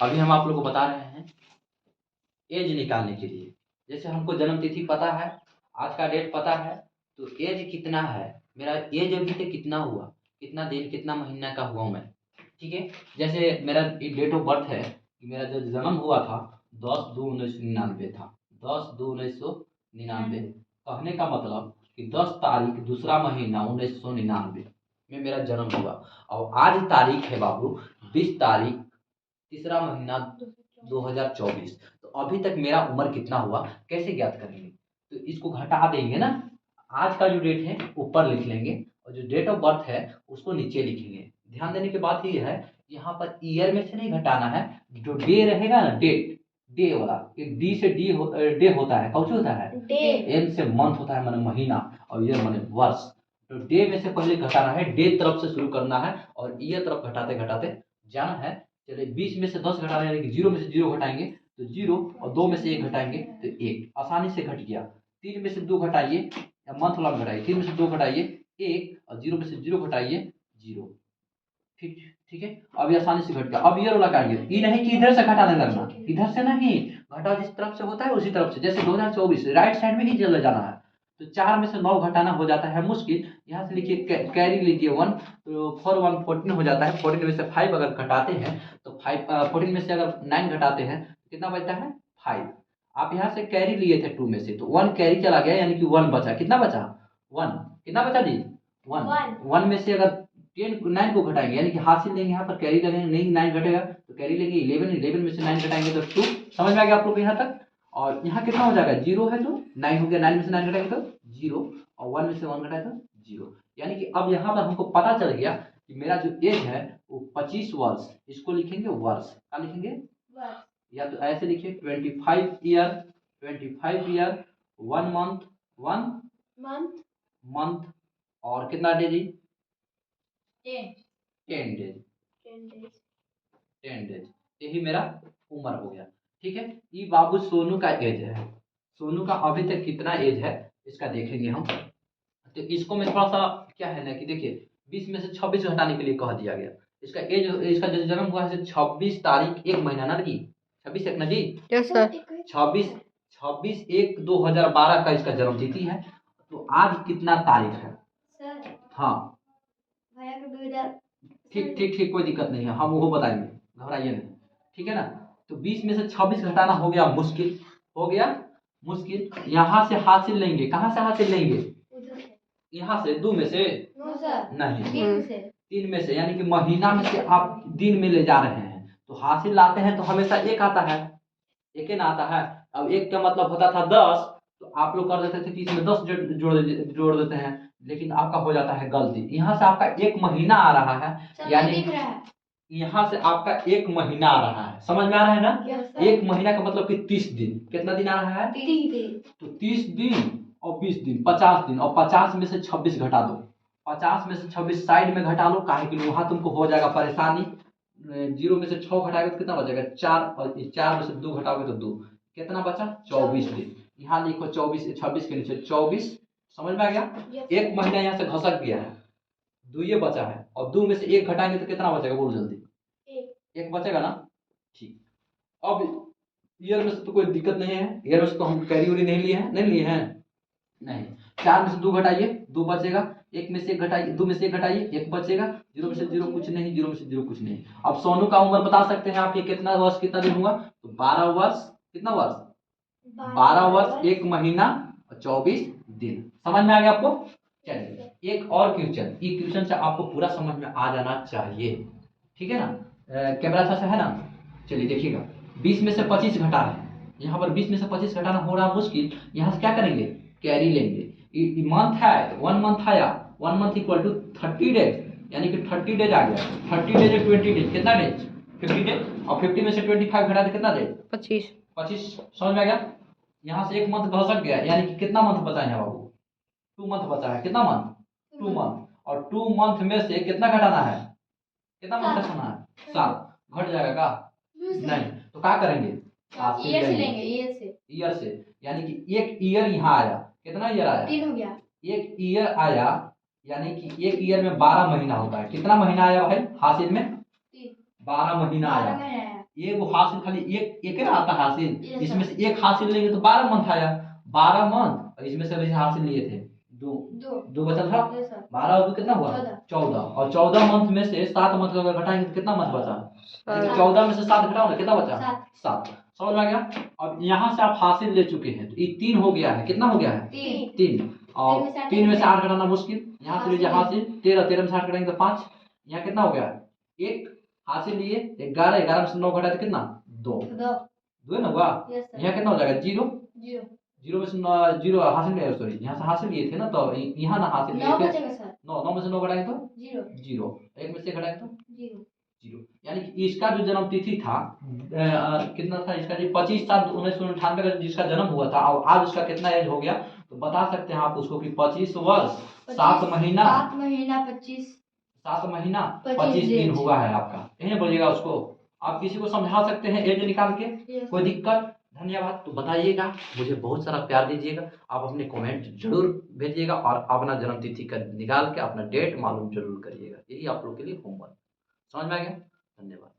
अभी हम आप लोग को बता रहे हैं एज निकालने के लिए। जैसे हमको जन्म तिथि पता है, आज का डेट पता है, तो एज कितना है, मेरा एज अभी तक कितना हुआ, कितना दिन कितना महीना का हुआ मैं, ठीक है। जैसे मेरा डेट ऑफ बर्थ है कि मेरा जो जन्म हुआ था 10/2/1999 था, 10/2/1999। कहने का मतलब कि 10 तारीख दूसरा महीना 1999 में मेरा जन्म हुआ। और आज तारीख है बाबू 20 तारीख तीसरा महीना 2024। तो अभी तक मेरा उम्र कितना हुआ कैसे ज्ञात करेंगे? तो इसको घटा देंगे ना, आज का जो डेट है ऊपर लिख लेंगे और जो डेट ऑफ बर्थ है उसको नीचे लिखेंगे। ध्यान देने की बात ये है, यहाँ पर ईयर में से नहीं घटाना है, जो डे रहेगा ना, डेट, डे वाला, डी से डे होता है, कौन सा होता है डे, एम से मंथ होता है माने महीना, और ईयर माने वर्ष। तो डे में से पहले घटाना है, डे तरफ से शुरू करना है और ईयर तरफ घटाते घटाते जाना है। चलिए 20 में से 10 घटाना है, यानी कि 0 में से 0 घटाएंगे तो 0, और 2 में से 1 घटाएंगे तो 1, आसानी से घट गया। 3 में से 2 घटाइए, या मंथ वाला में घटाइए, 3 में से 2 घटाइए 1, और 0 में से 0 घटाइए 0। ठीक ठीक है, अभी आसानी से घट गया। अब ईयर वाला काटिए, ये नहीं कि इधर से घटाने लगना, इधर से नहीं, घटा जिस तरफ से होता है उसी तरफ से। जैसे 2024 राइट साइड में ही चले जाना है, तो 4 में से 9 घटाना हो जाता है मुश्किल। यहाँ से लिखिए कैरी लीजिए 1, तो 4 1 14 हो जाता है। 14 में से 5 अगर घटाते हैं तो 14 में से अगर 9 घटाते हैं तो कितना बचता है 5। आप यहाँ से कैरी लिए थे 2 में से, तो 1 कैरी चला गया, यानी कि 1 बचा। कितना बचा 1, कितना बचा जी 1। 1 में से अगर 9 को घटाएंगे, यानी कि हासिल लेंगे, यहाँ पर कैरी लगेंगे, नहीं 9 घटेगा तो कैरी लेंगे 11, 11 में से 9 घटाएंगे तो 2। समझ में आ गया आप लोग को यहाँ तक? और यहाँ कितना हो जाएगा 0 है तो 9 हो गया, 9 में से 9 घटाएंगे तो 0, और 1 में से 1 घटाए तो 0। यानी कि अब यहाँ पर हमको पता चल गया कि मेरा जो एज है वो 25 वर्ष। इसको लिखेंगे वर्ष, क्या लिखेंगे वर्ष, या तो ऐसे लिखिए 25 ईयर, 25 ईयर 1 मंथ, 1 मंथ, और कितना डे जी 10 डेज, 10 डेज, यही मेरा उम्र हो गया। ठीक है, ये बाबू सोनू का एज है। सोनू का अभी तक कितना एज है इसका देखेंगे हम। तो इसको मैं थोड़ा सा क्या है ना कि देखिए 20 में से 26 घटाने के लिए कह दिया गया। इसका एज, इसका जो जन्म हुआ है 26 तारीख 1 महीना ना जी, 26 एक ना जी, यस सर, 26/1/2012 का इसका जन्म तिथि है। तो आज कितना तारीख है सर? हाँ ठीक ठीक ठीक, कोई दिक्कत नहीं है, हम वो बताएंगे, घबराइए नहीं, ठीक है ना। तो 20 में से 26 घटाना हो गया मुश्किल, हो गया मुश्किल। यहाँ से हासिल लेंगे, कहाँ से हासिल लेंगे, यहाँ से 2 में से नहीं, 3 में से, यानी कि महीना में से आप दिन में ले जा रहे हैं, तो हासिल लाते हैं तो हमेशा 1 आता है, 1 ना आता है। अब 1 का मतलब होता था 10, तो आप लोग कर देते थे कि इसमें 10 जोड़ देते हैं, लेकिन आपका हो जाता है गलती। यहाँ से आपका 1 महीना आ रहा है, यानी यहाँ से आपका 1 महीना आ रहा है, समझ में आ रहा है ना। 1 महीना का मतलब कि 30 दिन, कितना दिन आ रहा है 30 दिन, तो 30 दिन और 20 दिन 50 दिन, और 50 में से 26 घटा दो, 50 में से 26 साइड में घटा लो, काहे कि वहां तुमको हो जाएगा परेशानी। 0 में से 6 घटाएगा तो कितना बचेगा 4, और 4 में से 2 घटाओगे तो 2, कितना बचा 24 दिन। यहाँ लिखो 24, 26 के नीचे 24, समझ में आ गया। 1 महीना यहाँ से घसक गया है, 2 ये बचा है, और 2 में से 1 घटाएंगे तो कितना बचेगा बोलो जल्दी, 1 बचेगा ना। ठीक, अब ईयर में से तो कोई दिक्कत नहीं है, ईयर में से तो हम कैरी उरी नहीं लिए हैं, नहीं लिए हैं नहीं। 4 में से 2 घटाइए 2 बचेगा, 1 में से 1 घटाइए, 2 में से 1 घटाइए 1 बचेगा, 0 में से 0 कुछ नहीं, 0 में से 0 कुछ नहीं। अब सोनू का उम्र बता सकते हैं आप, ये कितना वर्ष कितना दिन हुआ, तो 12 वर्ष, कितना वर्ष 12 वर्ष 1 महीना और 24 दिन। समझ में आ गया आपको? चलिए एक और क्वेश्चन, ये क्वेश्चन से आपको पूरा समझ में आ जाना चाहिए, ठीक है ना। कैमरा अच्छा से है ना। चलिए देखिएगा, 20 में से 25 घटा है, यहाँ पर 20 में से 25 घटाना हो रहा मुश्किल। यहाँ से क्या करेंगे कैरी लेंगे, मंथ है 1 मंथ आया, 1 मंथ इक्वल टू 30 डेज, यानी कि 30 डेज आ गया, 30 डेज 20 डेज, कितना डेज 50 डेज, और 50 में से 25 घटा दे कितना डेज 25। समझ में आ गया। यहाँ से 1 मंथ घसक गया, यानी कि कितना मंथ बचा है बाबू 2 मंथ बचा है, कितना मंथ 2 मंथ, और 2 मंथ में से कितना घटाना है, कितना मंथ घटाना है 7, घट जाएगा का नहीं, तो क्या करेंगे ईयर से लेंगे, ईयर से, यानी कि 1 ईयर यहाँ आया, कितना ईयर आया 3 हो गया, 1 ईयर आया, यानी कि 1 ईयर में 12 महीना होता है। कितना महीना आया भाई हासिल में 12 महीना आया, ये वो हासिल खाली एक एक ना आता हासिल, Yes, इसमें sir. से एक हासिल लेंगे तो 12 मंथ आया, 12 मंथ, और इसमें से अभी हासिल लिए थे दो बचा था, Yes, sir. 12 और 2 कितना हुआ 14, और 14 मंथ में से 7 मंथ अगर घटाएंगे तो कितना मंथ बचा, 14 में से 7 घटाओ ना, कितना बचा 7, समझ में आ गया। अब यहाँ से आप हासिल ले चुके हैं तो ये 3 हो गया है, कितना हो गया है 3, और 3 में से 8 घटाना मुश्किल, यहाँ से लीजिए हासिल 13, 13 में से 8 घटाएंगे तो 5, यहाँ कितना हो गया, एक हासिल लिए 11, 11 में से 9 घटाए तो कितना 2 है ना हुआ, यहाँ कितना हो जाएगा 0, 0 में से 0 हासिल में, सॉरी यहाँ से हासिल लिए थे ना, तो यहाँ ना हासिल लिए थे 9 में से 9 घटाएंगे तो 0, 1 में से घटाएंगे तो 0, यानी कि इसका जो जन्म तिथि था कितना था इसका जी 25/7/1998 का जिसका जन्म हुआ था, और आज उसका कितना एज हो गया, तो बता सकते हैं आप उसको कि 25 वर्ष 7 महीना 25 दिन हुआ है आपका, यही बोलिएगा उसको। आप किसी को समझा सकते हैं एज निकाल के, कोई दिक्कत, धन्यवाद। तो बताइएगा, मुझे बहुत सारा प्यार दीजिएगा, आप अपने कमेंट जरूर भेजिएगा, और अपना जन्म तिथि का निकाल के अपना डेट मालूम जरूर करिएगा, यही आप लोग के लिए होमवर्क, समझ में आ गया, धन्यवाद।